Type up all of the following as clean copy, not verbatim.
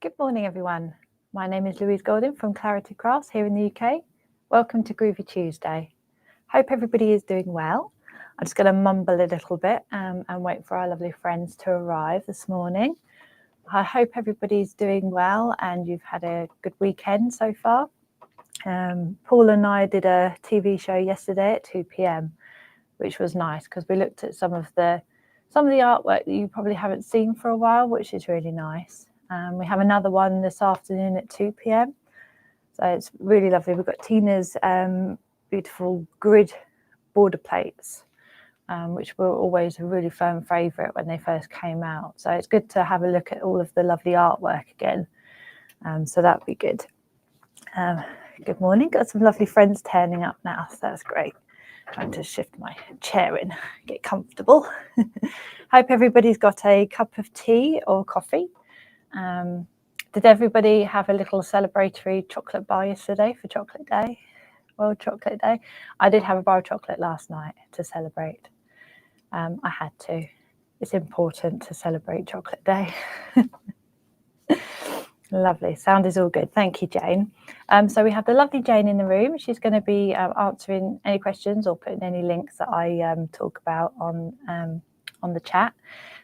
Good morning, everyone. My name is Louise from Clarity Crafts here in the UK. Welcome to Groovi Tuesday. Hope everybody is doing well. I'm just going to mumble a little bit and wait for our lovely friends to arrive this morning. I hope everybody's doing well and you've had a good weekend so far. Paul and I did a TV show yesterday at 2 p.m, which was nice because we looked at some of the artwork that you probably haven't seen for a while, which is really nice. We have another one this afternoon at 2 p.m. So it's really lovely. We've got Tina's beautiful grid border plates, which were always a really firm favourite when they first came out. So it's good to have a look at all of the lovely artwork again. So that'd be good. Good morning. Got some lovely friends turning up now, so that's great. Trying to shift my chair in, get comfortable. Hope everybody's got a cup of tea or coffee. Did everybody have a little celebratory chocolate bar yesterday for Chocolate Day, World Chocolate Day? I did have a bar of chocolate last night to celebrate. I had to. It's important to celebrate Chocolate Day. Lovely. Sound is all good. Thank you, Jane. So we have the lovely Jane in the room. She's going to be answering any questions or putting any links that I talk about on the chat.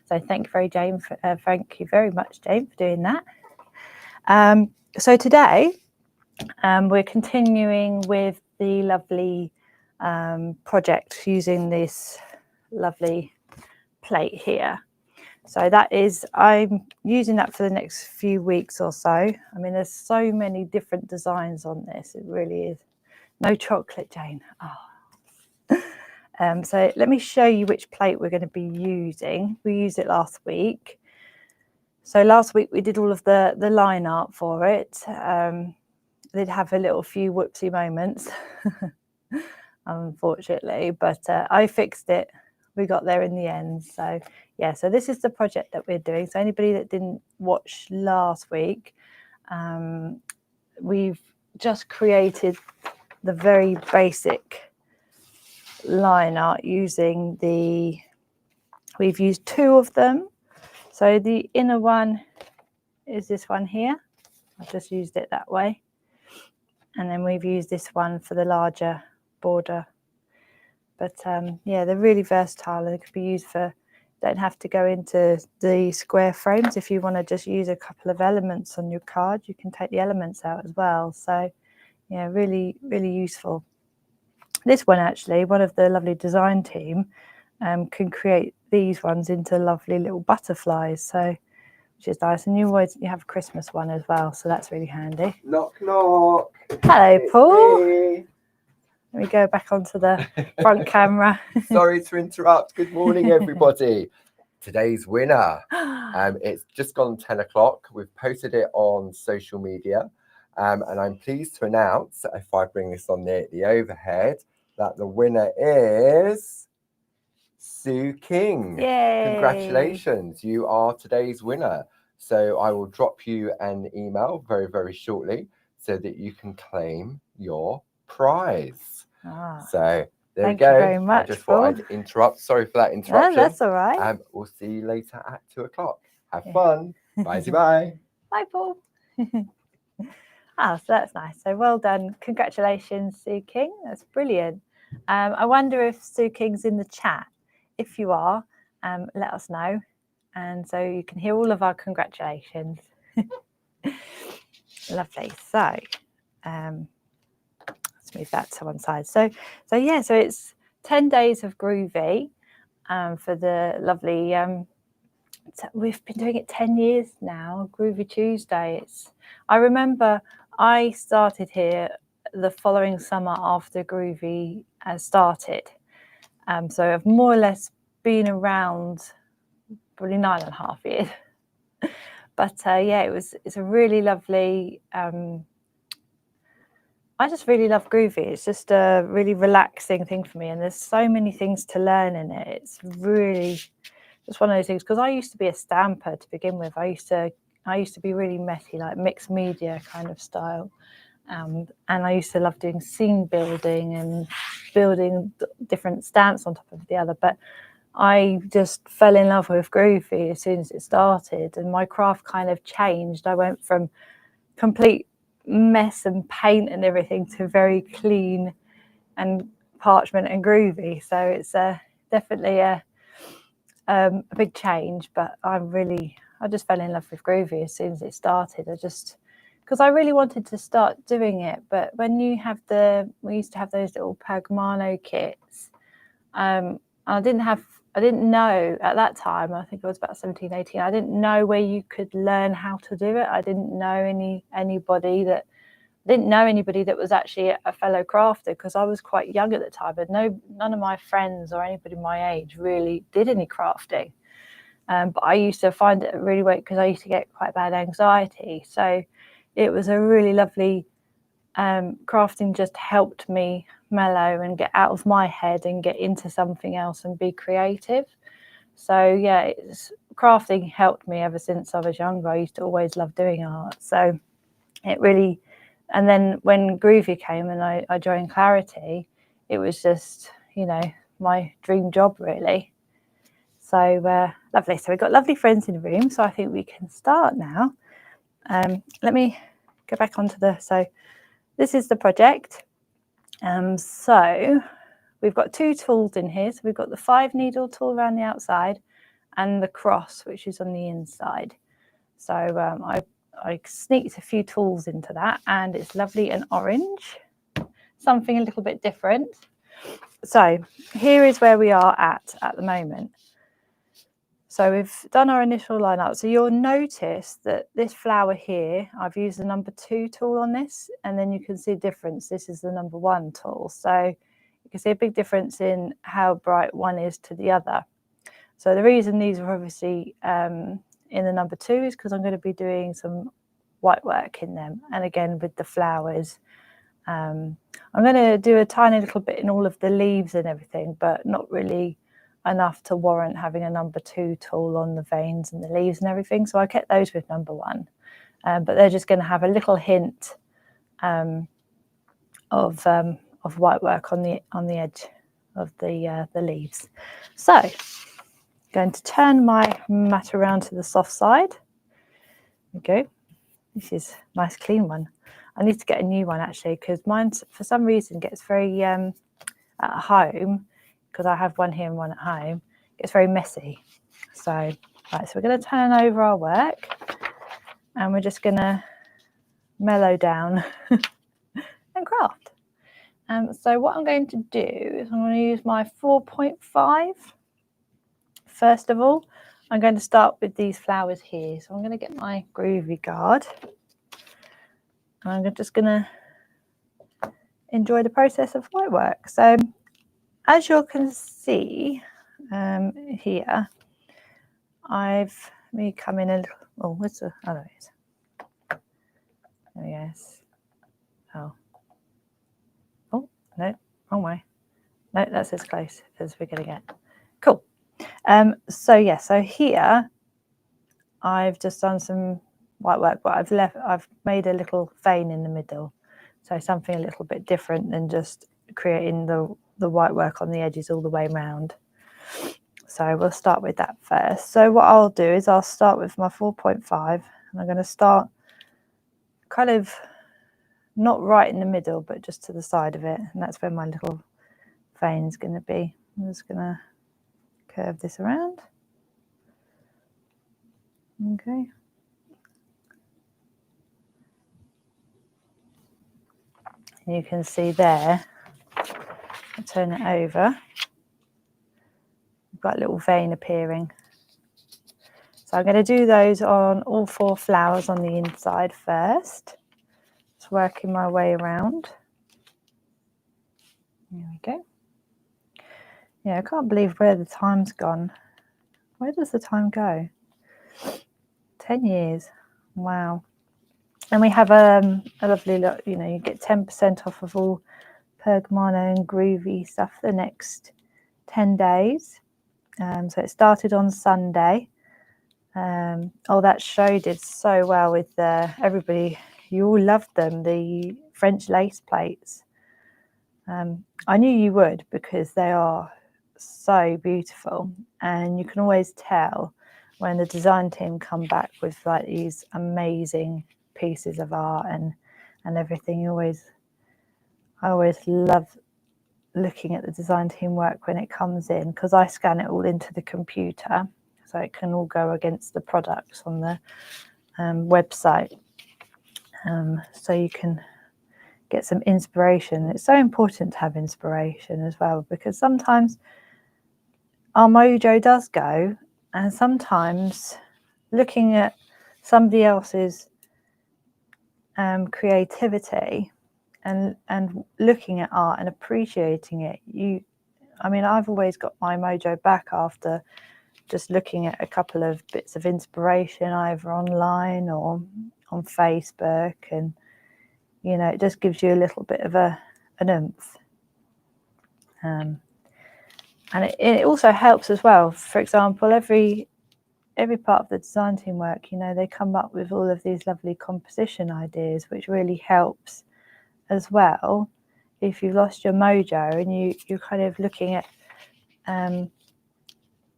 So thank you very much, Jane, for doing that. So today we're continuing with the lovely project using this lovely plate here. So that is, I'm using that for the next few weeks or so. I mean, there's so many different designs on this. It really is. No chocolate, Jane. Oh. So let me show you which plate we're going to be using. We used it last week. So last week we did all of the line art for it. Did have a few whoopsie moments, unfortunately, but I fixed it. We got there in the end. So yeah, so this is the project that we're doing. So anybody that didn't watch last week, we've just created the very basic line art using we've used two of them. So the inner one is this one here. I've just used it that way. And then we've used this one for the larger border. But yeah, they're really versatile. They could be used for, don't have to go into the square frames. If you want to just use a couple of elements on your card, you can take the elements out as well. So yeah, really, really useful. This one actually, one of the lovely design team can create these ones into lovely little butterflies. So, which is nice. And you have a Christmas one as well. So that's really handy. Knock, knock. Hello, It's Paul. me. Let me go back onto the front camera. Sorry to interrupt. Good morning, everybody. Today's winner. It's just gone 10 o'clock. We've posted it on social media. And I'm pleased to announce, if I bring this on the overhead, that the winner is Sue King. Yay. Congratulations. You are today's winner. So I will drop you an email very, very shortly so that you can claim your prize. So there we go. Thank you very much, I just thought I'd interrupt. Sorry for that interruption. No, that's all right. We'll see you later at 2 o'clock. Have fun. Bye. Bye, Paul. So that's nice. So well done. Congratulations, Sue King. That's brilliant. I wonder if Sue King's in the chat. If you are, let us know. And so you can hear all of our congratulations. Lovely. So let's move that to one side. So yeah, so it's 10 days of Groovi for the lovely, we've been doing it 10 years now, Groovi Tuesday. I remember I started here the following summer after Groovi has started. So I've more or less been around probably 9.5 years. But yeah, it's a really lovely, I just really love Groovi. It's just a really relaxing thing for me. And there's so many things to learn in it. It's really just one of those things, because I used to be a stamper to begin with. I used to be really messy, like mixed media kind of style. And I used to love doing scene building and building different stamps on top of the other. But I just fell in love with Groovi as soon as it started, and my craft kind of changed. I went from complete mess and paint and everything to very clean and parchment and groovy. So it's definitely a big change, but I just fell in love with Groovi as soon as it started. Because I really wanted to start doing it, but when we used to have those little Pagmano kits, I didn't know at that time, I think I was about 17, 18, I didn't know where you could learn how to do it. I didn't know anybody that was actually a fellow crafter, because I was quite young at the time, and none of my friends or anybody my age really did any crafting. But I used to find it really weird because I used to get quite bad anxiety. So it was a really lovely crafting, just helped me mellow and get out of my head and get into something else and be creative. So yeah, crafting helped me ever since I was younger. I used to always love doing art. So it really, and then when Groovi came and I joined Clarity, it was just, my dream job really. So lovely. So we've got lovely friends in the room. So I think we can start now. Let me go back onto so this is the project. So we've got 2 tools in here. So we've got the 5 needle tool around the outside and the cross, which is on the inside. So I sneaked a few tools into that, and it's lovely and orange, something a little bit different. So here is where we are at the moment. So we've done our initial line up. So you'll notice that this flower here, I've used the number 2 tool on this, and then you can see a difference. This is the number 1 tool. So you can see a big difference in how bright one is to the other. So the reason these are obviously in the number 2 is because I'm going to be doing some white work in them. And again, with the flowers, I'm going to do a tiny little bit in all of the leaves and everything, but not really enough to warrant having a number 2 tool on the veins and the leaves and everything. So I kept those with number 1, but they're just going to have a little hint of white work on the edge of the leaves. So I'm going to turn my mat around to the soft side. There we go. This is a nice clean one. I need to get a new one actually, because mine for some reason gets very at home, because I have one here and one at home, it's very messy. So, right, so we're going to turn over our work, and we're just going to mellow down and craft. So what I'm going to do is I'm going to use my 4.5. First of all, I'm going to start with these flowers here. So I'm going to get my Groovi guard, and I'm just going to enjoy the process of white work. So as you can see here, let me come in a little, where's the, there it is. There it is. Oh, no, wrong way. No, that's as close as we're going to get. Cool. So here I've just done some white work, but I've made a little vein in the middle. So something a little bit different than just creating the white work on the edges all the way around. So we'll start with that first. So what I'll do is I'll start with my 4.5, and I'm going to start kind of not right in the middle, but just to the side of it. And that's where my little vein is going to be. I'm just going to curve this around. Okay. And you can see there, I'll turn it over. We've got a little vein appearing. So I'm going to do those on all 4 flowers on the inside first. Just working my way around. There we go. Yeah, I can't believe where the time's gone. Where does the time go? 10 years. Wow. And we have a lovely look, you get 10% off of all Pergamano and Groovi stuff the next 10 days. So it started on Sunday. That show did so well with everybody. You all loved them, the French lace plates. I knew you would, because they are so beautiful, and you can always tell when the design team come back with like these amazing pieces of art and everything. I always love looking at the design team work when it comes in, because I scan it all into the computer so it can all go against the products on the website, so you can get some inspiration. It's so important to have inspiration as well, because sometimes our mojo does go, and sometimes looking at somebody else's creativity and looking at art and appreciating it, I've always got my mojo back after just looking at a couple of bits of inspiration either online or on Facebook, and it just gives you a little bit of an oomph. And it also helps as well. For example, every part of the design team work, they come up with all of these lovely composition ideas, which really helps as well. If you've lost your mojo and you're kind of looking at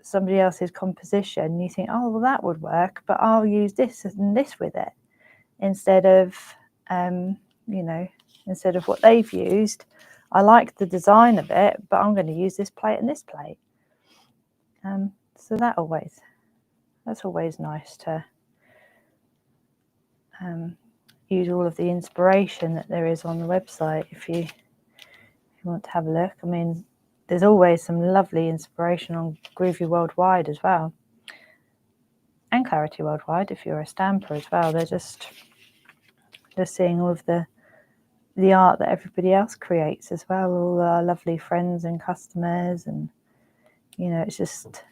somebody else's composition, you think, oh, well, that would work, but I'll use this and this with it instead of what they've used. I like the design of it, but I'm going to use this plate and this plate. So that's always nice to use all of the inspiration that there is on the website if you want to have a look. I mean, there's always some lovely inspiration on Groovi Worldwide as well, and Clarity Worldwide if you're a stamper as well. They're just seeing all of the art that everybody else creates as well, all our lovely friends and customers, and it's just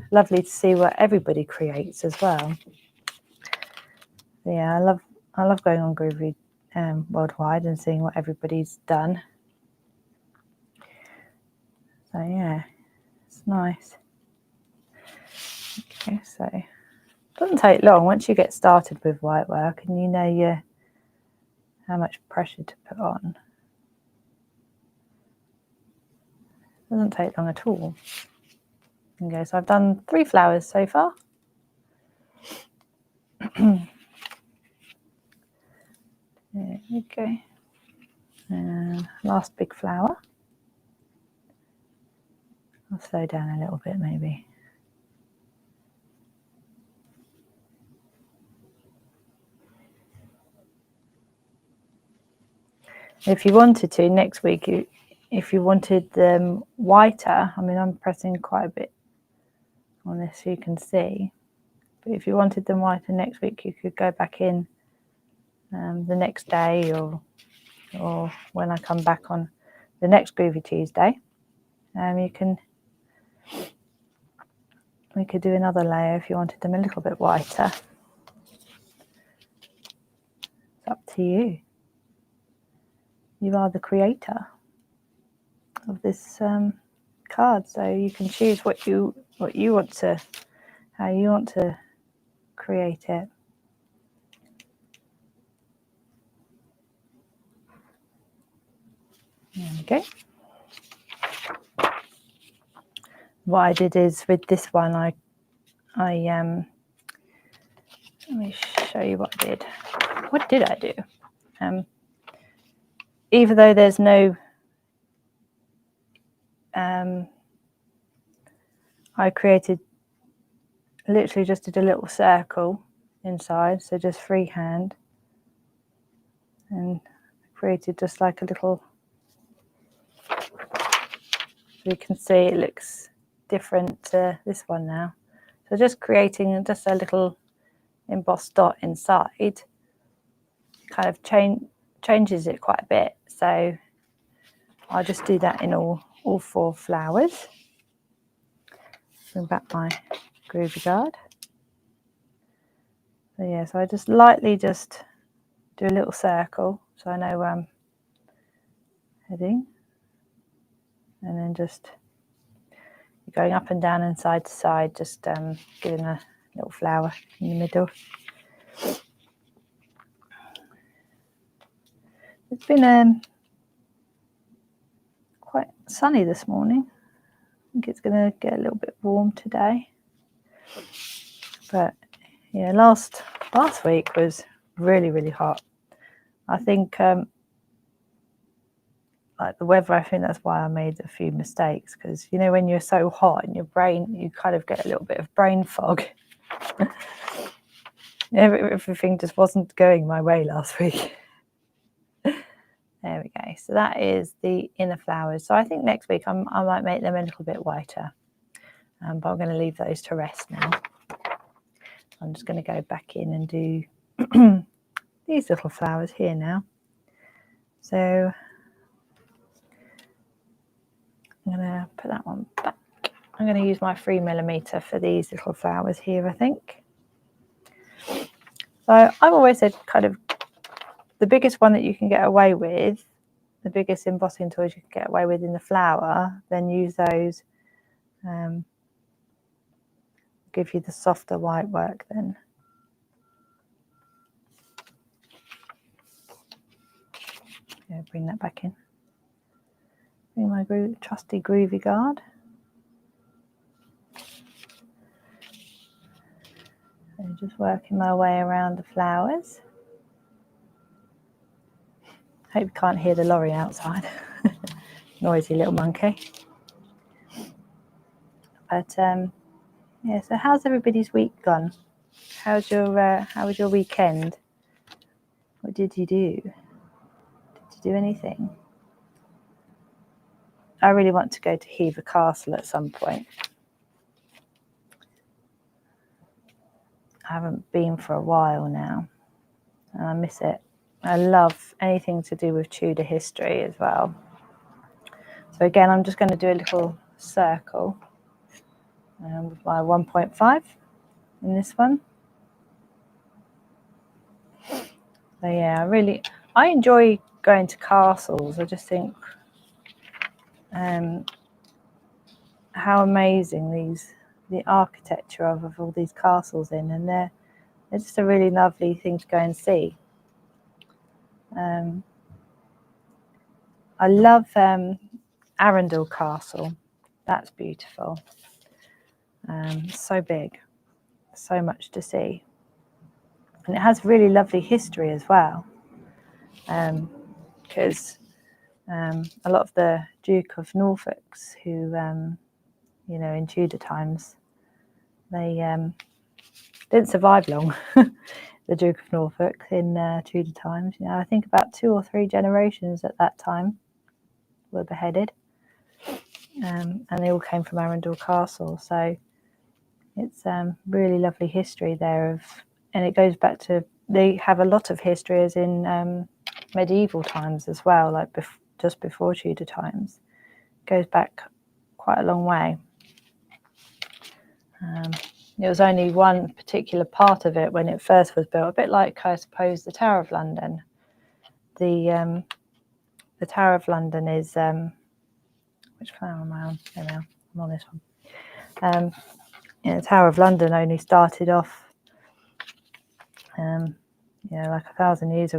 lovely to see what everybody creates as well. Yeah, I love going on Groovi Worldwide and seeing what everybody's done. So yeah, it's nice. Okay, so it doesn't take long once you get started with white work and you know how much pressure to put on. It doesn't take long at all. Okay, so I've done 3 flowers so far. There we go. And last big flower. I'll slow down a little bit maybe. If you wanted to, next week, if you wanted them whiter, I mean, I'm pressing quite a bit on this so you can see. But if you wanted them whiter next week, you could go back in the next day or when I come back on the next Groovi Tuesday. We could do another layer if you wanted them a little bit whiter. It's up to you. You are the creator of this card, so you can choose how you want to create it. There we go. What I did is with this one, I let me show you what I did. What did I do? Even though there's no I literally just did a little circle inside, so just freehand, and created just like a little, so you can see it looks different to this one now. So just creating just a little embossed dot inside kind of changes it quite a bit. So I'll just do that in all 4 flowers. Bring back my Groovi guard. So yeah, so I just lightly just do a little circle so I know where I'm heading, and then just going up and down and side to side, just giving a little flower in the middle. It's been quite sunny this morning. think it's going to get a little bit warm today. But yeah, last week was really hot. I think like the weather, I think that's why I made a few mistakes, because you know when you're so hot in your brain, you kind of get a little bit of brain fog. Everything just wasn't going my way last week. There we go. So that is the inner flowers. So I think next week I might make them a little bit whiter, but I'm going to leave those to rest now. I'm just going to go back in and do these little flowers here now. So I'm going to put that one back. I'm going to use my 3mm for these little flowers here, I think. So I've always said kind of the biggest one that you can get away with, the biggest embossing tools you can get away with in the flower, then use those. Give you the softer white work then. Yeah, bring that back in. Bring my trusty Groovi guard. So just working my way around the flowers. Hope you can't hear the lorry outside. Noisy little monkey. But yeah, so how's everybody's week gone? How was your weekend? What did you do? Did you do anything? I really want to go to Hever Castle at some point. I haven't been for a while now, and I miss it. I love anything to do with Tudor history as well. So again, I'm just going to do a little circle with my 1.5 in this one. So yeah, I enjoy going to castles. I just think how amazing the architecture of all these castles in, and they're just a really lovely thing to go and see. I love Arundel Castle. That's beautiful. So big, so much to see, and it has really lovely history as well. Because a lot of the Duke of Norfolks, who you know, in Tudor times, they didn't survive long. The Duke of Norfolk in Tudor times, you know, I think about 2 or 3 generations at that time were beheaded, and they all came from Arundel Castle. So it's really lovely history there and it goes back to, they have a lot of history as in medieval times as well, like just before Tudor times. It goes back quite a long way. There was only one particular part of it when it first was built, a bit like, I suppose, the Tower of London. The Tower of London is, which flower am I on? There we are, I'm on this one. Yeah, the Tower of London only started off, you know, like 1,000 years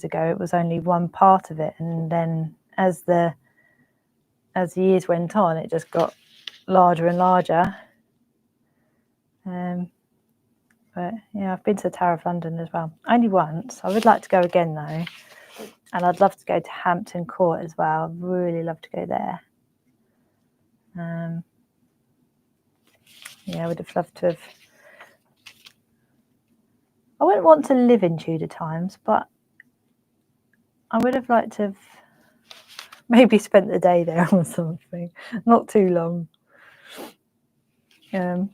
ago. It was only one part of it, and then as the years went on, it just got larger and larger. But yeah, I've been to the Tower of London as well. Only once. I would like to go again though, and I'd love to go to Hampton Court as well. I'd really love to go there. Yeah, I would have loved to have. I wouldn't want to live in Tudor times, but I would have liked to have maybe spent the day there or something. Not too long. Yeah.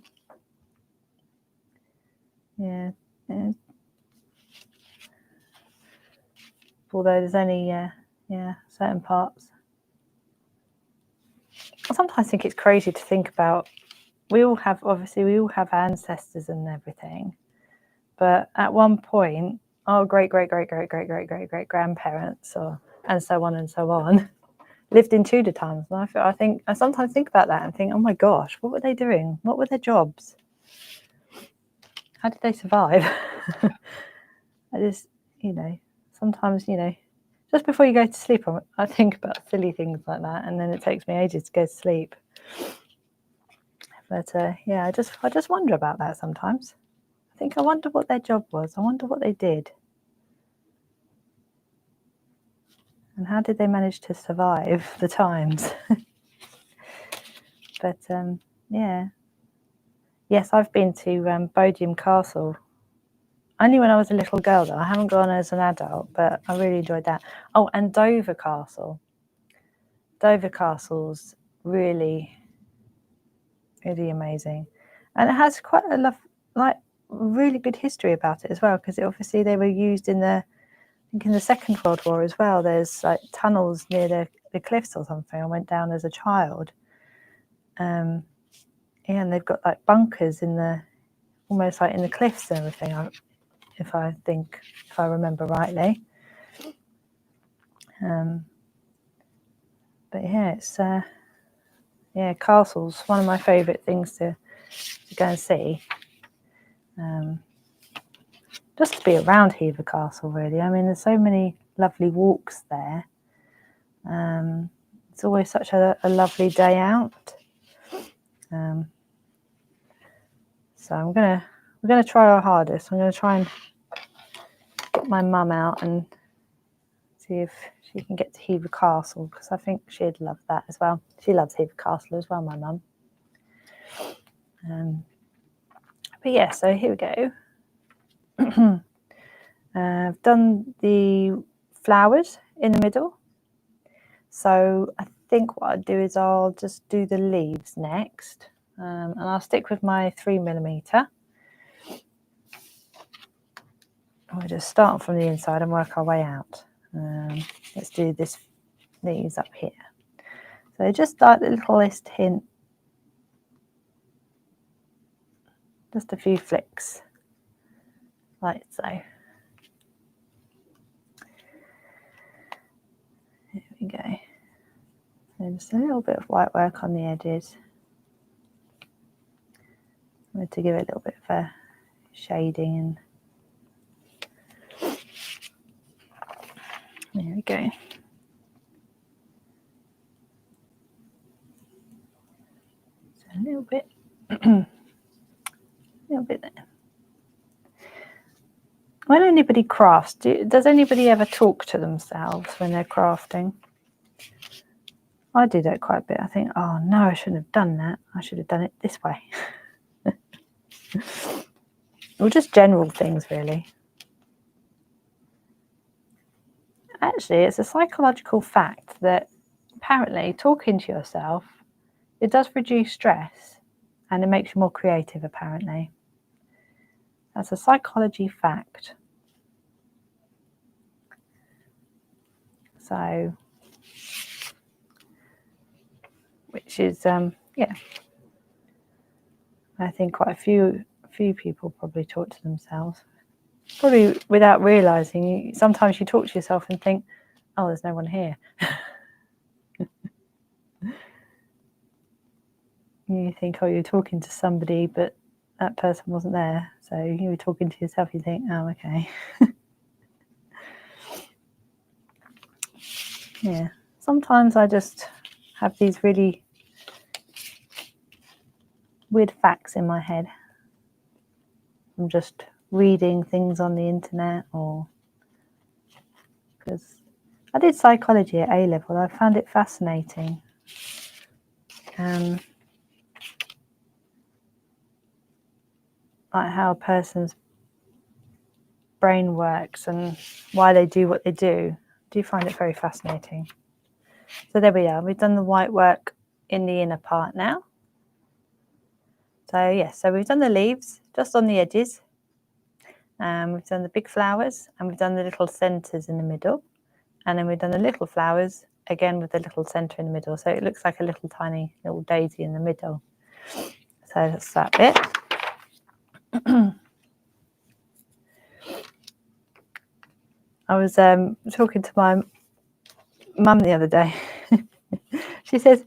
Although there's only certain parts. I sometimes think it's crazy to think about. We all have ancestors and everything, but at one point, our great grandparents, and so on, lived in Tudor times. And I sometimes think about that and think, oh my gosh, what were they doing? What were their jobs? How did they survive? I just, you know, sometimes, you know, just before you go to sleep, I think about silly things like that, and then it takes me ages to go to sleep. But yeah, I just wonder about that sometimes. I wonder what their job was. I wonder what they did. And how did they manage to survive the times? But yeah. Yes, I've been to Bodiam Castle. Only when I was a little girl, though. I haven't gone as an adult, but I really enjoyed that. Oh, and Dover Castle. Dover Castle's really, really amazing. And it has quite a really good history about it as well, because obviously they were used in the Second World War as well. There's like tunnels near the cliffs or something. I went down as a child. Yeah, and they've got like bunkers almost like in the cliffs and everything, if I remember rightly. But yeah, it's castles, one of my favourite things to go and see. Just to be around Hever Castle, really. I mean, there's so many lovely walks there. It's always such a lovely day out. So we're gonna try our hardest. I'm gonna try and get my mum out and see if she can get to Hever Castle, because I think she'd love that as well. She loves Hever Castle as well, my mum. But yeah, so here we go. I've done the flowers in the middle. So I think what I'll do is I'll just do the leaves next. And I'll stick with my 3mm. We'll just start from the inside and work our way out. Let's do these up here. So just like the littlest hint, just a few flicks, like so. There we go. So just a little bit of white work on the edges. I'm going to give it a little bit of a shading, and there we go. So a little bit, little bit there. When anybody crafts, does anybody ever talk to themselves when they're crafting? I do that quite a bit. I think, oh no, I shouldn't have done that. I should have done it this way. Or just general things, really. Actually, it's a psychological fact that apparently talking to yourself, it does reduce stress and it makes you more creative, apparently. That's a psychology fact. So, which is, yeah, I think quite a few people probably talk to themselves, probably without realising. Sometimes you talk to yourself and think, oh, there's no one here. You think, oh, you're talking to somebody, but that person wasn't there. So you were talking to yourself, you think, oh, okay. Yeah. Sometimes I just have these really weird facts in my head. I'm just reading things on the internet, or because I did psychology at A-level. I found it fascinating. Like how a person's brain works and why they do what they do. I do find it very fascinating. So there we are. We've done the white work in the inner part now. So yes, so we've done the leaves just on the edges. We've done the big flowers, and we've done the little centres in the middle. And then we've done the little flowers again with the little centre in the middle. So it looks like a little tiny little daisy in the middle. So that's that bit. I was talking to my mum the other day. She says,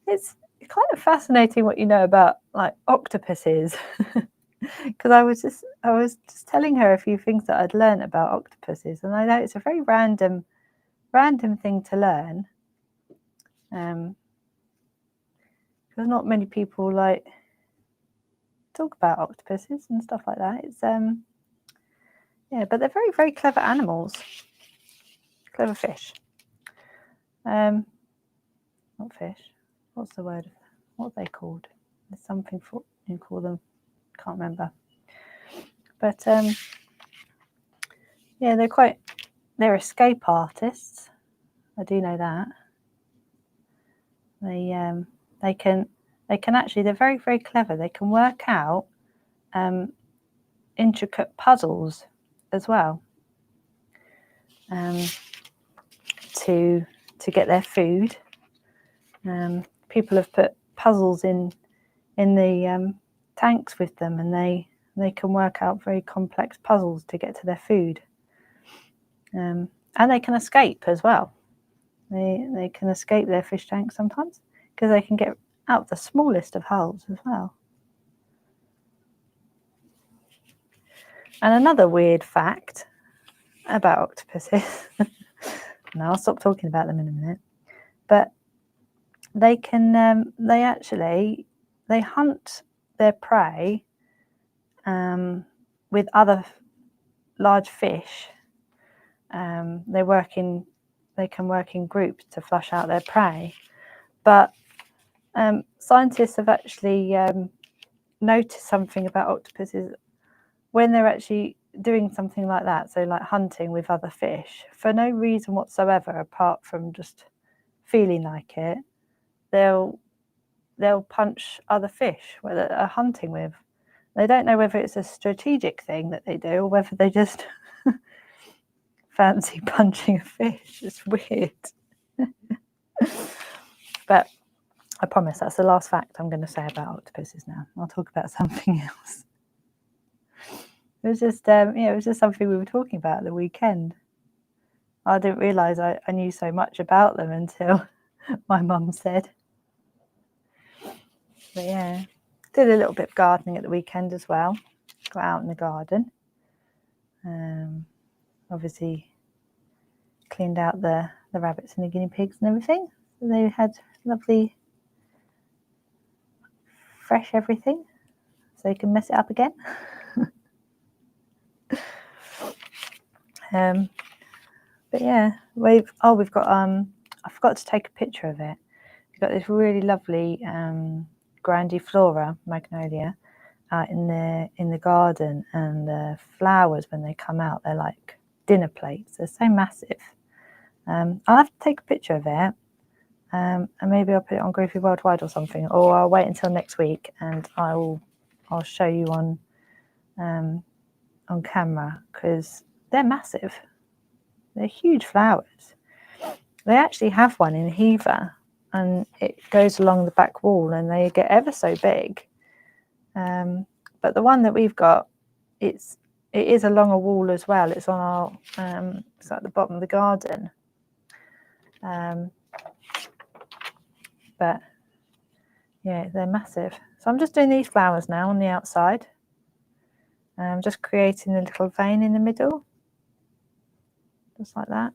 it's kind of fascinating what you know about like octopuses. Because I was just telling her a few things that I'd learned about octopuses, and I know it's a very random thing to learn. Because not many people like talk about octopuses and stuff like that. It's yeah, but they're very, very clever animals, clever fish. Not fish. What's the word? What are they called? There's something for you call them. Can't remember. But yeah, they're escape artists. I do know that. They can actually, they're very, very clever. They can work out intricate puzzles as well to get their food. People have put puzzles in the tanks with them, and they can work out very complex puzzles to get to their food. And they can escape as well. They can escape their fish tanks sometimes because they can get out the smallest of holes as well. And another weird fact about octopuses, and I'll stop talking about them in a minute, but they can, they hunt their prey with other large fish. They can work in groups to flush out their prey, but scientists have actually noticed something about octopuses when they're actually doing something like that, so like hunting with other fish, for no reason whatsoever apart from just feeling like it, they'll punch other fish where they're hunting with. They don't know whether it's a strategic thing that they do or whether they just fancy punching a fish. It's weird. But I promise that's the last fact I'm going to say about octopuses now. I'll talk about something else. It was just, it was just something we were talking about at the weekend. I didn't realise I knew so much about them until my mum said. But yeah, did a little bit of gardening at the weekend as well. Got out in the garden. Obviously cleaned out the rabbits and the guinea pigs and everything. So they had lovely, fresh everything, so you can mess it up again. But yeah, we've got I forgot to take a picture of it. We've got this really lovely grandiflora magnolia out in the garden, and the flowers, when they come out, they're like dinner plates. They're so massive. I'll have to take a picture of it, and maybe I'll put it on Groovi Worldwide or something, or I'll wait until next week and I'll show you on camera, because they're massive. They're huge flowers. They actually have one in Hever, and it goes along the back wall, and they get ever so big. But the one that we've got, it is along a wall as well. It's on our it's at the bottom of the garden. But yeah, they're massive. So I'm just doing these flowers now on the outside. I'm just creating a little vein in the middle, just like that.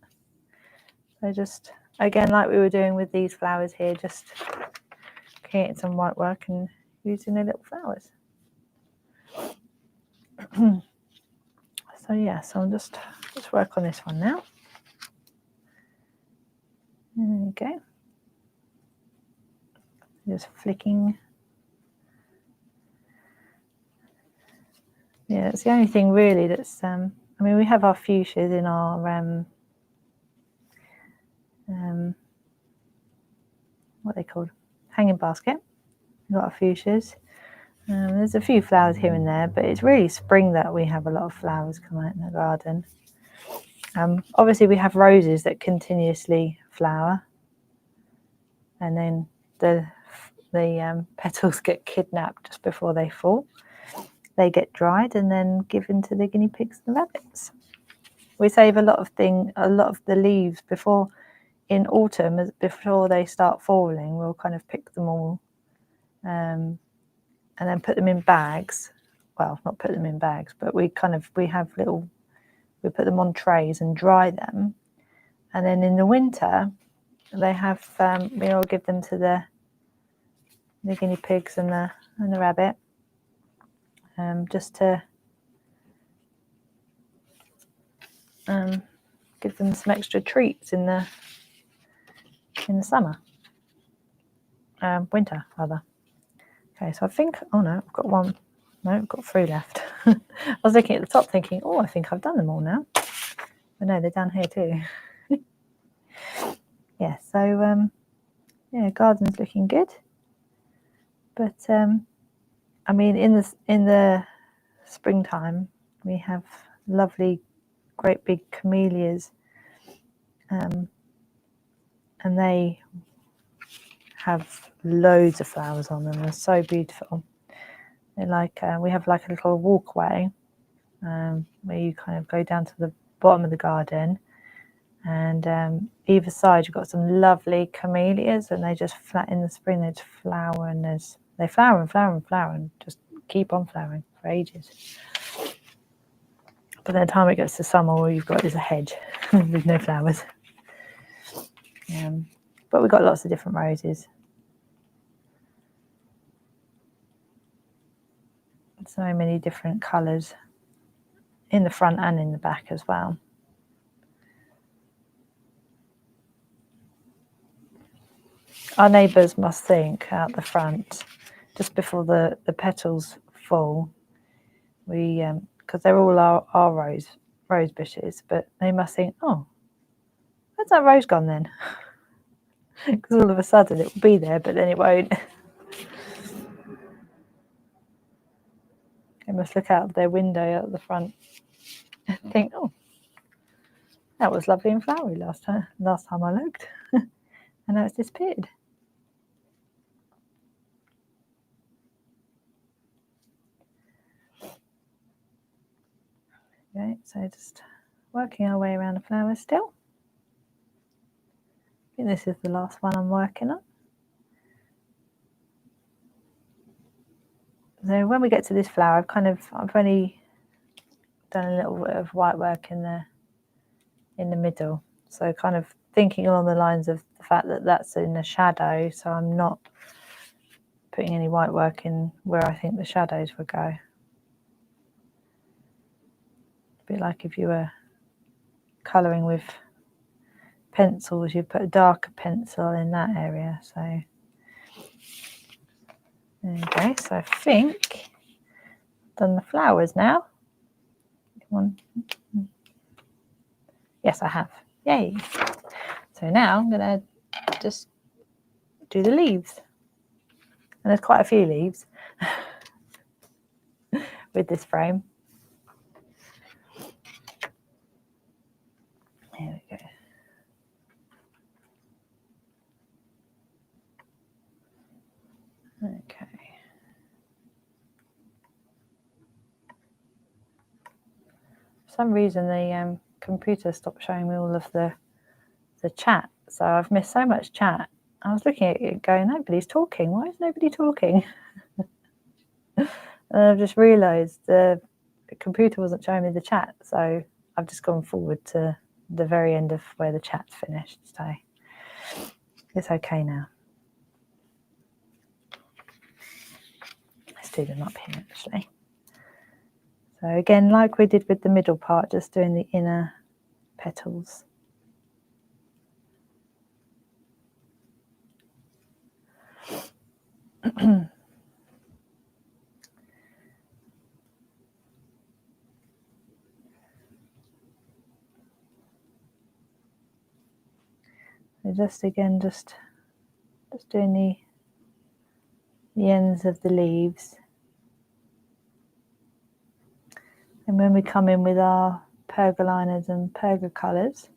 So just, again, like we were doing with these flowers here, just creating some white work and using the little flowers. So yeah, so I'll just work on this one now. There we go. Just flicking. Yeah, it's the only thing really that's, I mean, we have our fuchsias in our, what are they called? Hanging basket. We've got our fuchsias. There's a few flowers here and there, but it's really spring that we have a lot of flowers come out in the garden. Obviously we have roses that continuously flower, and then the petals get kidnapped just before they fall. They get dried and then given to the guinea pigs and rabbits. We save a lot of the leaves before, in autumn, before they start falling. We'll kind of pick them all and then put them in bags. Well, not put them in bags, but we put them on trays and dry them. And then in the winter, they have, we'll give them to the guinea pigs and the rabbit. just to give them some extra treats in the summer, winter rather. Okay, so I think, oh no, I've got one. No, I've got 3 left. I was looking at the top thinking, oh, I think I've done them all now. But no, they're down here too. Yeah, so yeah, garden's looking good. But I mean, in the springtime, we have lovely, great big camellias, and they have loads of flowers on them. They're so beautiful. They're like we have like a little walkway where you kind of go down to the bottom of the garden, and either side you've got some lovely camellias, and they just in the spring they just flower, and they flower and flower and flower and just keep on flowering for ages. But by the time it gets to summer, all you've got is a hedge with no flowers. But we've got lots of different roses. So many different colours in the front and in the back as well. Our neighbours must think out the front, just before the petals fall, we because they're all our rose bushes, but they must think, oh, where's that rose gone then? Because all of a sudden it will be there, but then it won't. They must look out of their window at the front and think, oh, that was lovely and flowery last time I looked, and now it's disappeared. Okay, so just working our way around the flowers still. I think this is the last one I'm working on. So when we get to this flower, I've only done a little bit of white work in the middle. So kind of thinking along the lines of the fact that that's in the shadow, so I'm not putting any white work in where I think the shadows would go. A bit like if you were colouring with pencils, you put a darker pencil in that area. So there you go. So I think I've done the flowers now. Come on. Yes, I have. Yay. So now I'm going to just do the leaves. And there's quite a few leaves with this frame. There we go. Okay. For some reason the computer stopped showing me all of the chat, so I've missed so much chat. I was looking at it going, nobody's talking. Why is nobody talking? And I've just realised the computer wasn't showing me the chat, so I've just gone forward to the very end of where the chat's finished. So it's okay now. Let's do them up here actually. So again, like we did with the middle part, just doing the inner petals. So just again, just doing the ends of the leaves. And when we come in with our perga liners and perga colours,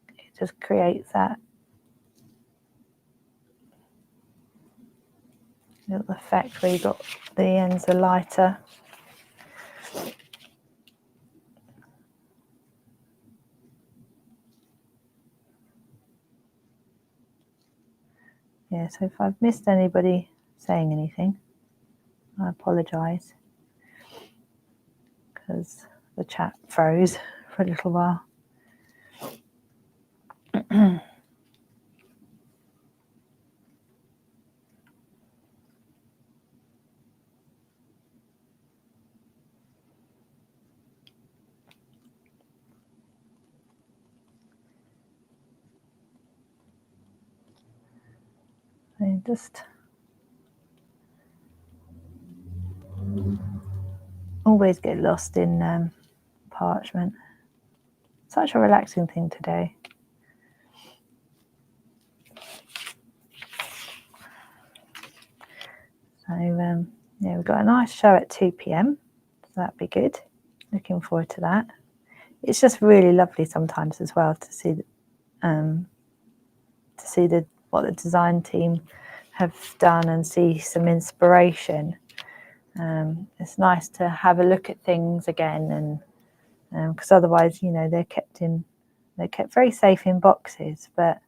it just creates that little effect where you've got the ends are lighter. Yeah, so if I've missed anybody saying anything, I apologise, because the chat froze for a little while. So just always get lost in parchment. Such a relaxing thing to do. So yeah, we've got a nice show at 2 p.m. so that'd be good. Looking forward to that. It's just really lovely sometimes as well to see what the design team have done and see some inspiration. It's nice to have a look at things again, and because otherwise, you know, they're kept very safe in boxes. But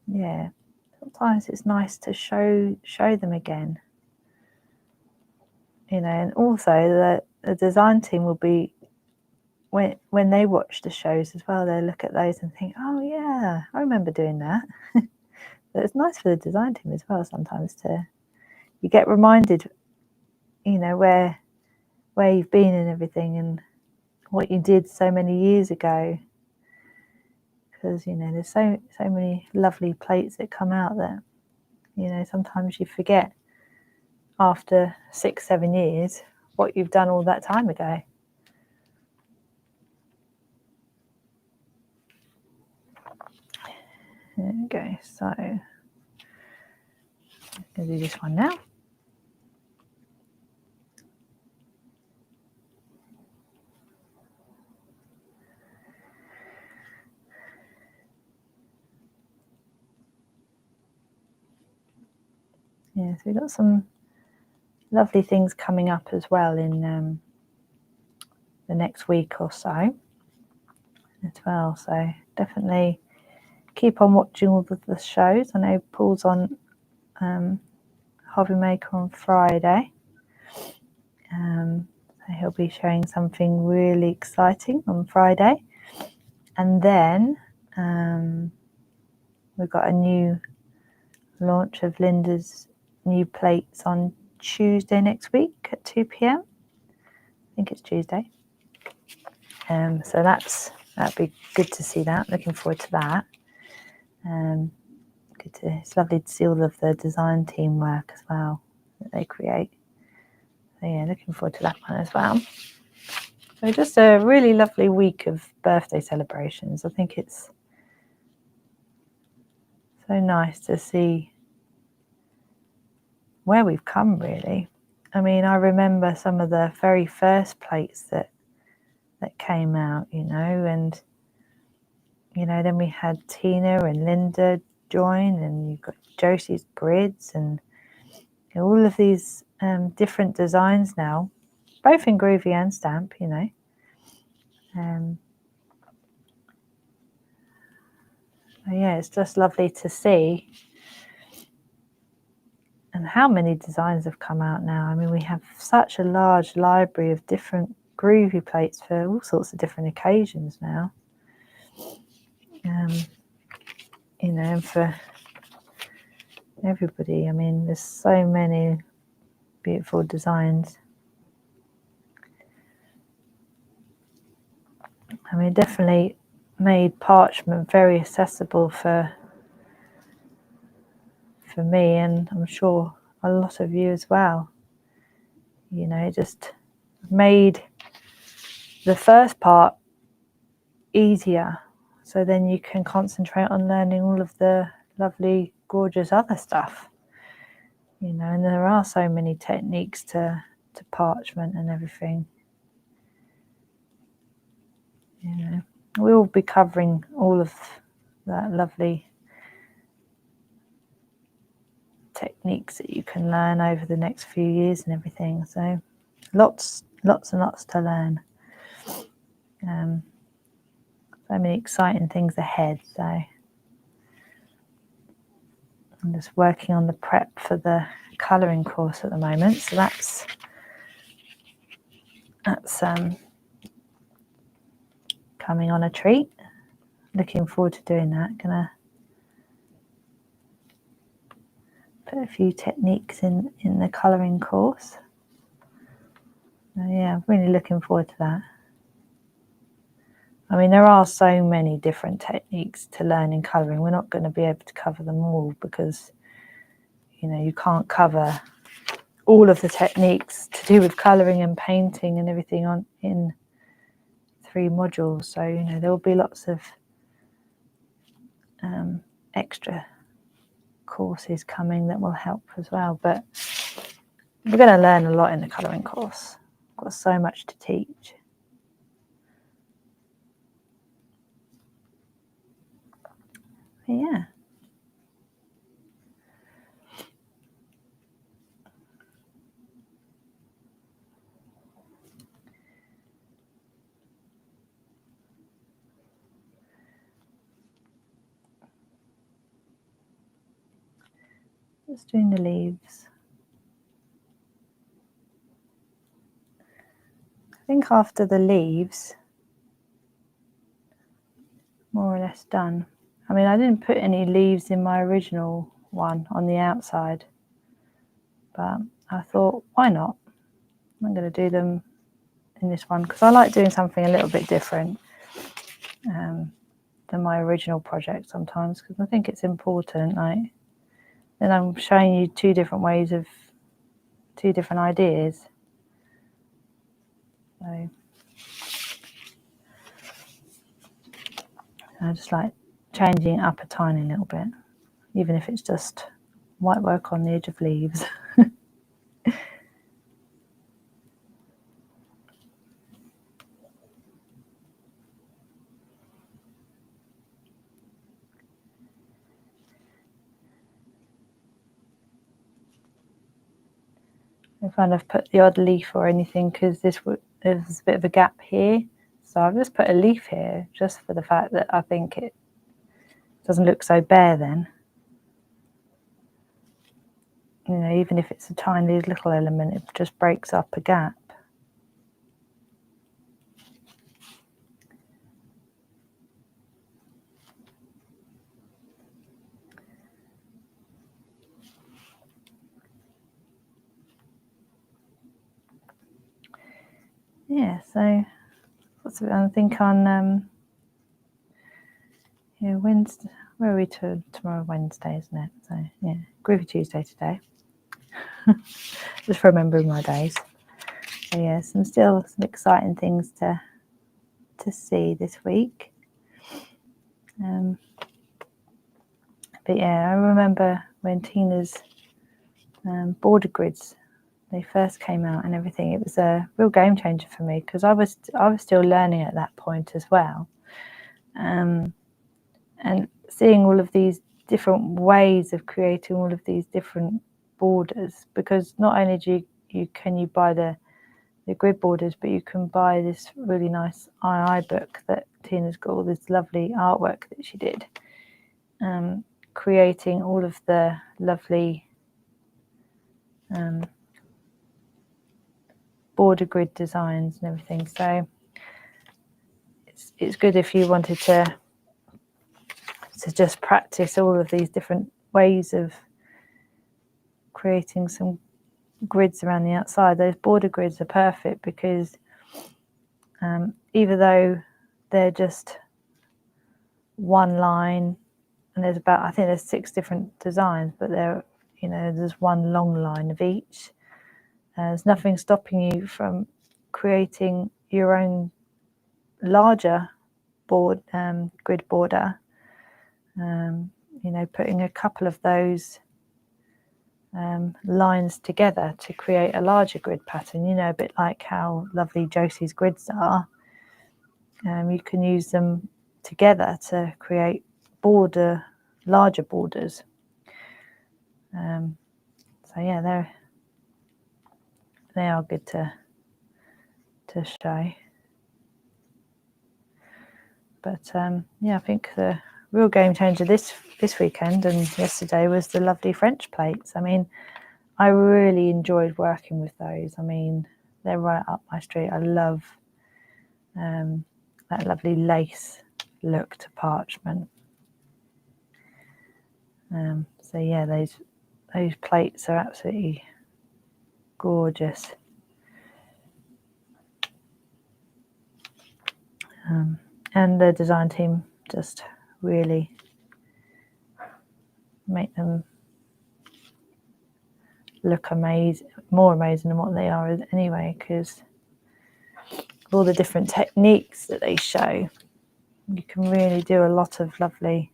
yeah, sometimes it's nice to show them again. You know, and also the design team will be, when they watch the shows as well, they'll look at those and think, oh yeah, I remember doing that. But it's nice for the design team as well sometimes you get reminded, you know, where you've been and everything and what you did so many years ago. Because, you know, there's so many lovely plates that come out that, you know, sometimes you forget after 6-7 years what you've done all that time ago. There we go. So I'm going to do this one now. Yeah, so we've got some lovely things coming up as well in the next week or so as well. So definitely keep on watching all of the shows. I know Paul's on Hobby Maker on Friday. So he'll be showing something really exciting on Friday. And then we've got a new launch of Linda's new plates on Tuesday next week at 2 p.m. I think it's Tuesday. So that'd be good to see that. Looking forward to that. It's lovely to see all of the design team work as well that they create. So yeah, looking forward to that one as well. So just a really lovely week of birthday celebrations. I think it's so nice to see where we've come, really. I mean, I remember some of the very first plates that came out, you know, and, you know, then we had Tina and Linda join, and you've got Josie's grids and, you know, all of these different designs now, both in Groovi and Stamp, you know. Yeah, it's just lovely to see. And how many designs have come out now. I mean, we have such a large library of different Groovi plates for all sorts of different occasions now. You know, and for everybody. I mean, there's so many beautiful designs. I mean, definitely made parchment very accessible for me, and I'm sure a lot of you as well. You know, just made the first part easier, so then you can concentrate on learning all of the lovely, gorgeous other stuff. You know, and there are so many techniques to parchment and everything. You know, we'll be covering all of that lovely techniques that you can learn over the next few years and everything. So lots and lots to learn. So many exciting things ahead. So I'm just working on the prep for the colouring course at the moment. So that's coming on a treat. Looking forward to doing that. Gonna put a few techniques in the colouring course. So yeah, I'm really looking forward to that. I mean, there are so many different techniques to learn in colouring. We're not going to be able to cover them all because, you know, you can't cover all of the techniques to do with colouring and painting and everything in 3 modules. So, you know, there will be lots of extra courses coming that will help as well. But we're going to learn a lot in the colouring course. We've got so much to teach. Yeah. Just doing the leaves. I think after the leaves, more or less done. I mean, I didn't put any leaves in my original one on the outside, but I thought, why not? I'm going to do them in this one because I like doing something a little bit different than my original project sometimes, because I think it's important. Like, then I'm showing you 2 different ways of 2 different ideas. So I just like changing it up a tiny little bit, even if it's just white work on the edge of leaves. I kind of put the odd leaf or anything because there's a bit of a gap here, so I've just put a leaf here just for the fact that I think it doesn't look so bare then. You know, even if it's a tiny little element, it just breaks up a gap. Yeah, so I think on yeah, Wednesday, where are we to tomorrow? Wednesday, isn't it? So yeah, Groovi Tuesday today. Just remembering my days. So yeah, some exciting things to see this week. But yeah, I remember when Tina's border grids, they first came out and everything, it was a real game changer for me because I was still learning at that point as well, and seeing all of these different ways of creating all of these different borders, because not only can you buy the grid borders, but you can buy this really nice II book that Tina's got all this lovely artwork that she did, creating all of the lovely border grid designs and everything. So it's good if you wanted to just practice all of these different ways of creating some grids around the outside. Those border grids are perfect because even though they're just one line, and I think there's 6 different designs, but there's one long line of each. There's nothing stopping you from creating your own larger grid border. Putting a couple of those lines together to create a larger grid pattern, a bit like how lovely Josie's grids are. You can use them together to create larger borders. So yeah, they are good to show. But yeah, I think the real game changer this weekend and yesterday was the lovely French plates. I mean, I really enjoyed working with those. I mean, they're right up my street. I love that lovely lace look to parchment. So yeah, those plates are absolutely gorgeous. And and the design team just really make them look amazing, more amazing than what they are anyway, because of all the different techniques that they show. You can really do a lot of lovely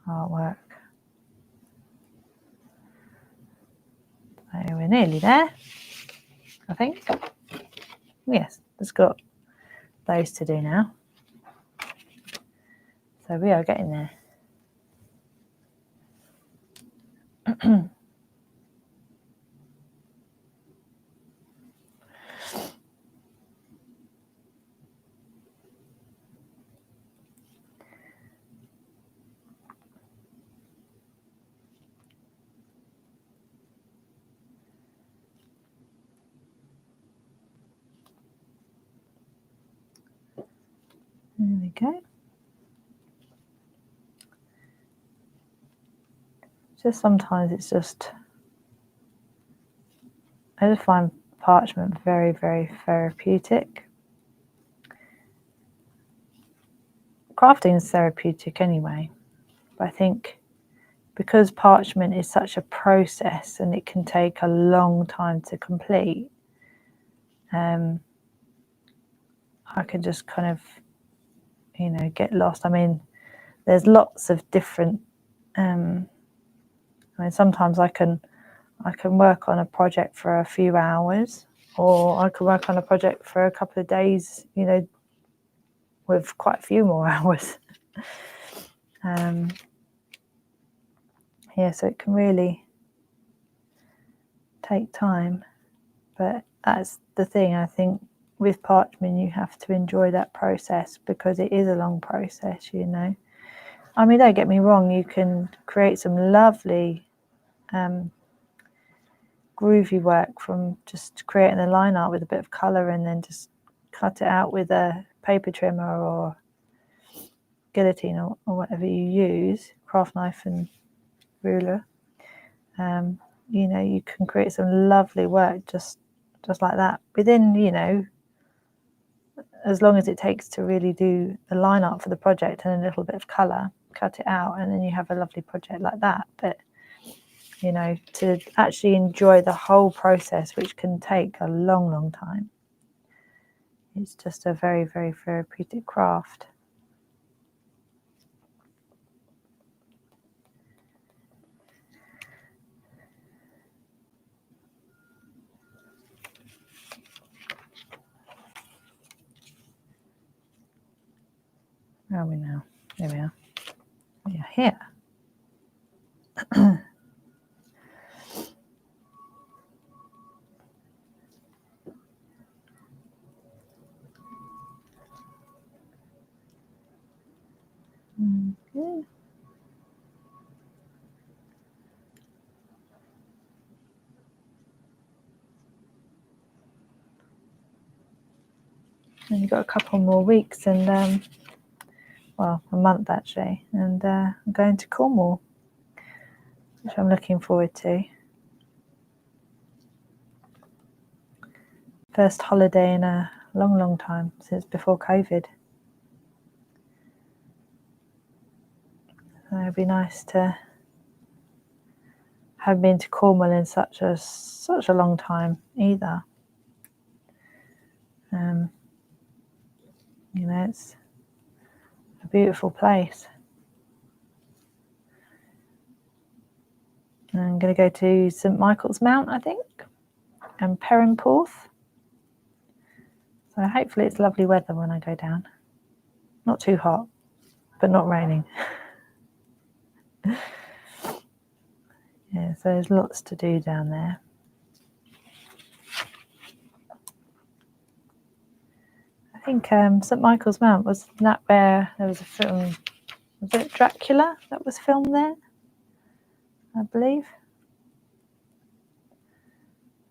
artwork. So we're nearly there, I think. Yes, it's got those to do now. So we are getting there. There we go. Just sometimes it's just, I just find parchment very, very therapeutic. Crafting is therapeutic anyway, but I think because parchment is such a process and it can take a long time to complete, I can just kind of, you know, get lost. I mean, there's lots of different, I mean, sometimes I can work on a project for a few hours, or I can work on a project for a couple of days, you know, with quite a few more hours. Yeah, so it can really take time, but that's the thing. I think with parchment you have to enjoy that process, because it is a long process, you know. I mean, don't get me wrong, you can create some lovely groovy work from just creating a line art with a bit of colour and then just cut it out with a paper trimmer or guillotine or whatever you use, craft knife and ruler. You know, you can create some lovely work just like that within, you know, as long as it takes to really do the line art for the project and a little bit of colour, cut it out, and then you have a lovely project like that. But, you know, to actually enjoy the whole process, which can take a long, long time, it's just a very, very therapeutic craft. Where are we now? There we are. We are here. Okay. And you've got a couple more weeks and well, a month actually, and I'm going to Cornwall, which I'm looking forward to. First holiday in a long, long time, since before COVID. So it'd be nice to have been to Cornwall in such a long time either. You know, it's a beautiful place. And I'm going to go to St Michael's Mount, I think, and Perranporth. So hopefully it's lovely weather when I go down. Not too hot, but not raining. Yeah, so there's lots to do down there. I think St Michael's Mount, was that where there was a film, was it Dracula that was filmed there, I believe?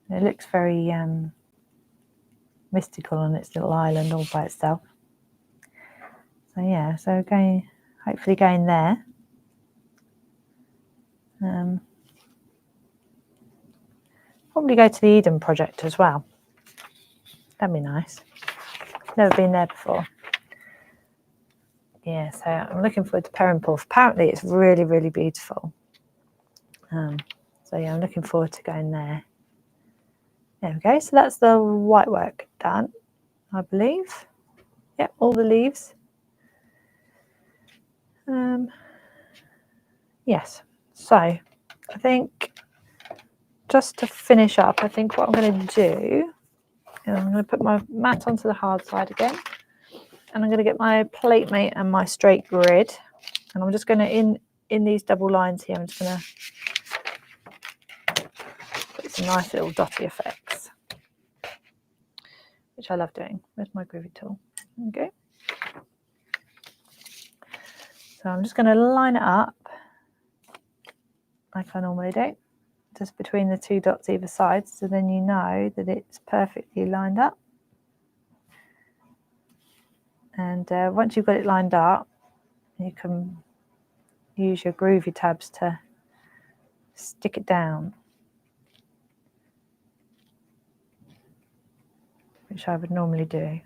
It looks very mystical on its little island all by itself. So yeah, so hopefully going there. Probably go to the Eden project as well. That'd be nice. Never been there before. Yeah, so I'm looking forward to Perranporth. Apparently it's really, really beautiful. So yeah, I'm looking forward to going there. There we go. So that's the white work done, I believe. Yep, all the leaves. Yes. So I think just to finish up, I think what I'm going to do is I'm going to put my mat onto the hard side again, and I'm going to get my plate mate and my straight grid, and I'm just going to in these double lines here, I'm just going to put some nice little dotty effects, which I love doing. Where's my Groovi tool? Okay. So I'm just going to line it up like I normally do, just between the two dots either side, so then you know that it's perfectly lined up. And once you've got it lined up, you can use your Groovi tabs to stick it down, which I would normally do.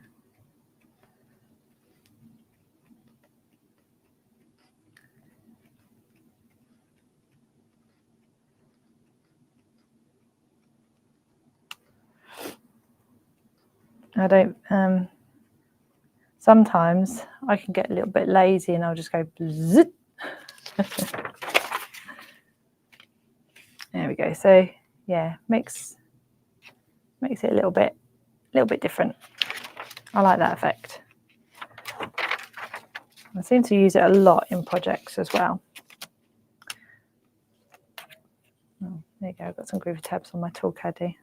I don't, sometimes I can get a little bit lazy and I'll just go zit. There we go. So yeah, makes it a little bit different. I like that effect. I seem to use it a lot in projects as well. Oh, there you go. I've got some Groovi tabs on my tool caddy.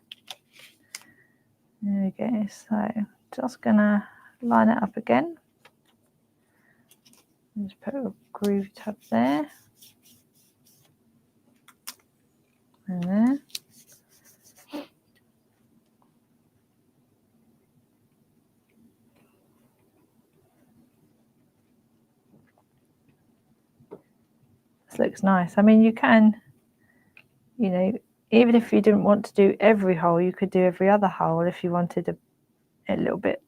There we go. So just gonna line it up again. Just put a Groovi tab there and there. This looks nice. I mean, you can, you know, even if you didn't want to do every hole, you could do every other hole if you wanted a little bit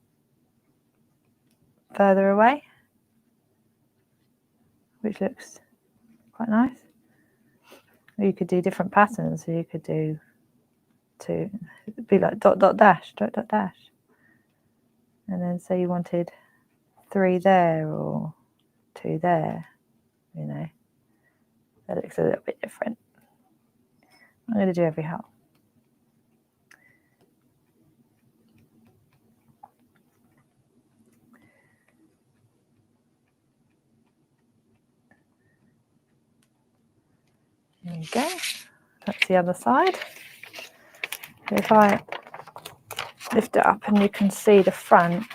further away, which looks quite nice. Or you could do different patterns. So you could do it'd be like dot dot dash, dot dot dash, and then say you wanted 3 there or 2 there. You know, that looks a little bit different. I'm going to do every hole. There you go. That's the other side. If I lift it up and you can see the front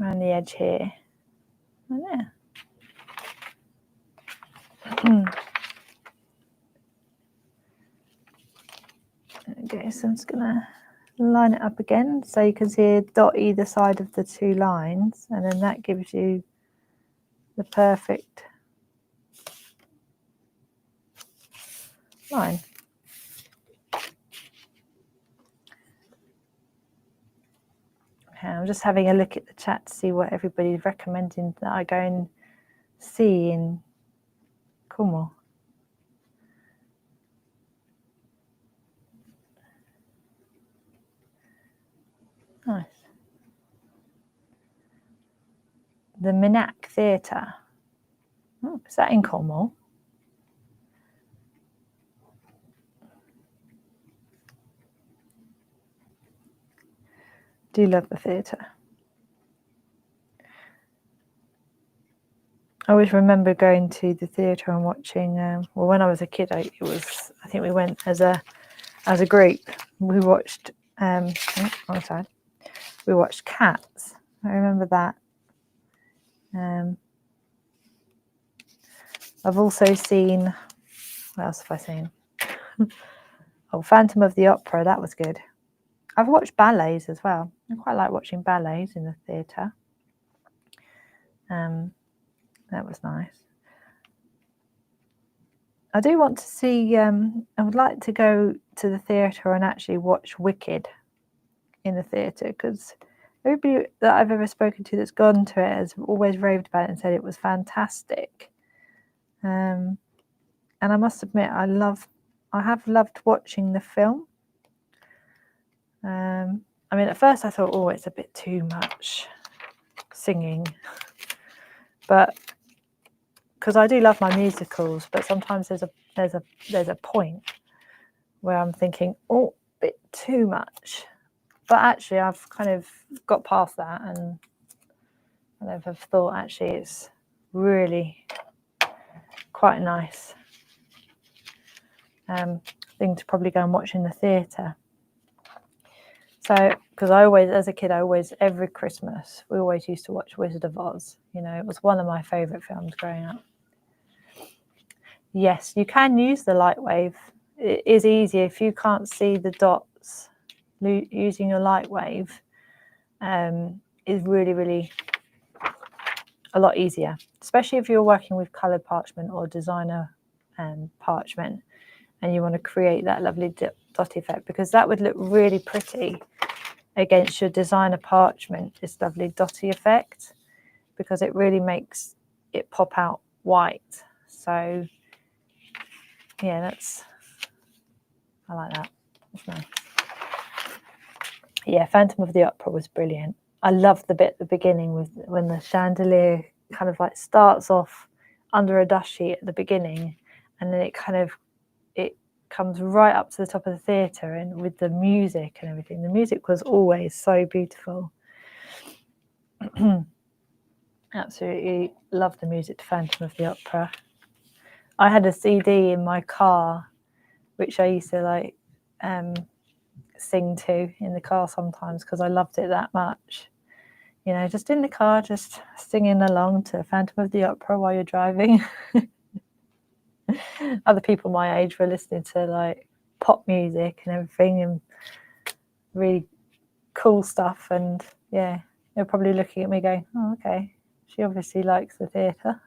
around the edge here and there. Okay, so I'm just going to line it up again so you can see a dot either side of the 2 lines, and then that gives you the perfect line. Okay, I'm just having a look at the chat to see what everybody's recommending that I go and see in Cornwall. Nice. The Minack Theatre. Oh, is that in Cornwall? Do love the theatre. I always remember going to the theatre and watching. Well, when I was a kid, I think we went as a group. We watched. We watched Cats. I remember that. I've also seen. What else have I seen? Oh, Phantom of the Opera. That was good. I've watched ballets as well. I quite like watching ballets in the theatre. That was nice. I do want to see. I would like to go to the theatre and actually watch Wicked in the theatre, because everybody that I've ever spoken to that's gone to it has always raved about it and said it was fantastic. And I must admit, I have loved watching the film. I mean, at first I thought, oh, it's a bit too much singing, but because I do love my musicals, but sometimes there's a point where I'm thinking, oh, a bit too much. But actually, I've kind of got past that, and I've thought actually it's really quite a nice thing to probably go and watch in the theatre. So, because as a kid, every Christmas, we always used to watch Wizard of Oz. You know, it was one of my favourite films growing up. Yes, you can use the light wave. It is easier if you can't see the dots. Using your light wave is really, really a lot easier, especially if you're working with coloured parchment or designer parchment, and you want to create that lovely dot effect, because that would look really pretty against your designer parchment, this lovely dotty effect, because it really makes it pop out white. So yeah, I like that. That's nice. Yeah, Phantom of the Opera was brilliant. I love the bit at the beginning when the chandelier kind of like starts off under a dust sheet at the beginning, and then it comes right up to the top of the theatre, and with the music and everything. The music was always so beautiful. Absolutely love the music to Phantom of the Opera. I had a CD in my car, which I used to like sing to in the car sometimes, because I loved it that much. You know, just in the car, just singing along to Phantom of the Opera while you're driving. Other people my age were listening to like pop music and everything, and really cool stuff. And yeah, they're probably looking at me going, oh, okay, she obviously likes the theatre.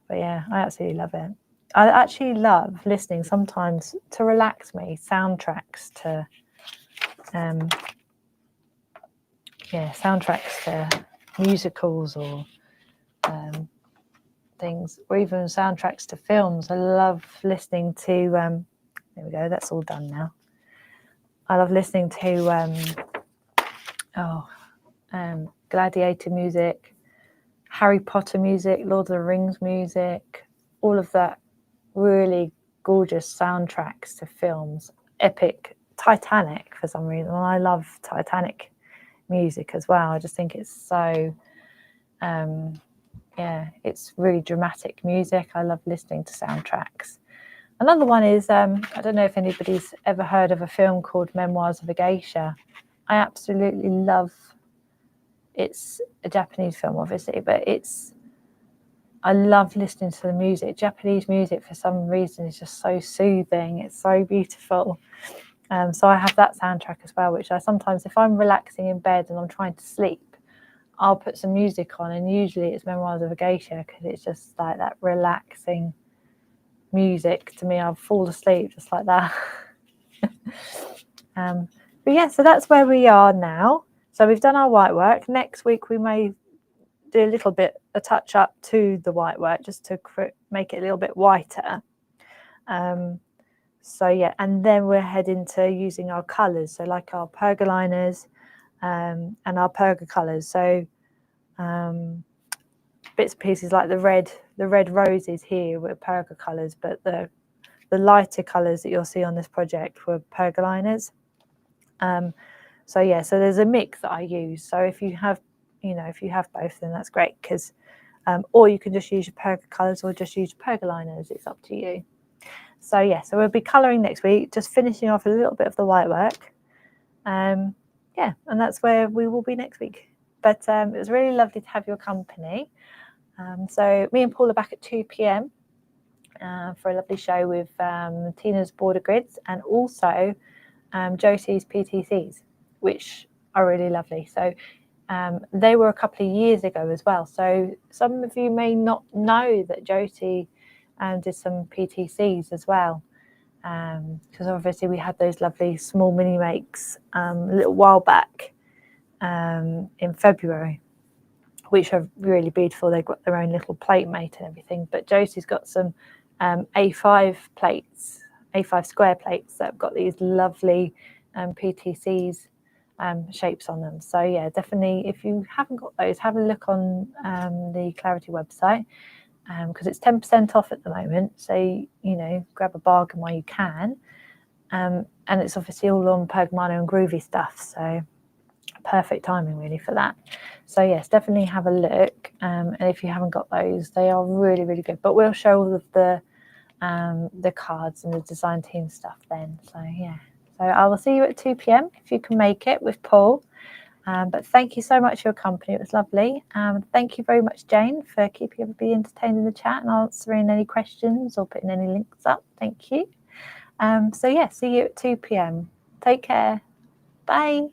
But yeah, I absolutely love it. I actually love listening sometimes to relax me, soundtracks to musicals or things, or even soundtracks to films. I love listening to there we go, that's all done now. I love listening to Gladiator music, Harry Potter music, Lord of the Rings music, all of that really gorgeous soundtracks to films. Epic. Titanic, for some reason. I love Titanic music as well. I just think it's so it's really dramatic music. I love listening to soundtracks. Another one is I don't know if anybody's ever heard of a film called Memoirs of a Geisha. I absolutely love. It's a Japanese film, obviously, but I love listening to the music. Japanese music, for some reason, is just so soothing. It's so beautiful. So I have that soundtrack as well, which I sometimes, if I'm relaxing in bed and I'm trying to sleep, I'll put some music on, and usually it's Memoirs of a Geisha, because it's just like that relaxing music to me. I'll fall asleep just like that. But yeah, so that's where we are now. So we've done our white work. Next week we may do a touch up to the white work, just to make it a little bit whiter. So yeah, and then we're heading to using our colours, so like our pergoliners and our perga colours. So bits and pieces like the red roses here were perga colours, but the lighter colours that you'll see on this project were pergoliners. So yeah, so there's a mix that I use. So if you have both, then that's great, because or you can just use your perga colours or just use pergoliners. It's up to you. So yeah, so we'll be colouring next week, just finishing off a little bit of the white work. Yeah, and that's where we will be next week. But it was really lovely to have your company. So me and Paul are back at 2 p.m. For a lovely show with Tina's Border Grids, and also Josie's PTCs, which are really lovely. So they were a couple of years ago as well. So some of you may not know that Josie did some PTCs as well. because obviously we had those lovely small mini makes a little while back in February, which are really beautiful. They've got their own little plate mate and everything. But Josie's got some A5 plates, A5 square plates that have got these lovely PTCs shapes on them. So yeah, definitely, if you haven't got those, have a look on the Clarity website, because it's 10% off at the moment. So, you know, grab a bargain while you can. And it's obviously all on Pergamano and Groovi stuff. So perfect timing really for that. So yes, definitely have a look. And if you haven't got those, they are really, really good. But we'll show all of the cards and the design team stuff then. So yeah. So I will see you at 2 p.m. if you can make it with Paul. But thank you so much for your company. It was lovely. Thank you very much, Jane, for keeping everybody entertained in the chat and answering any questions or putting any links up. Thank you. So yeah, see you at 2 p.m. Take care. Bye.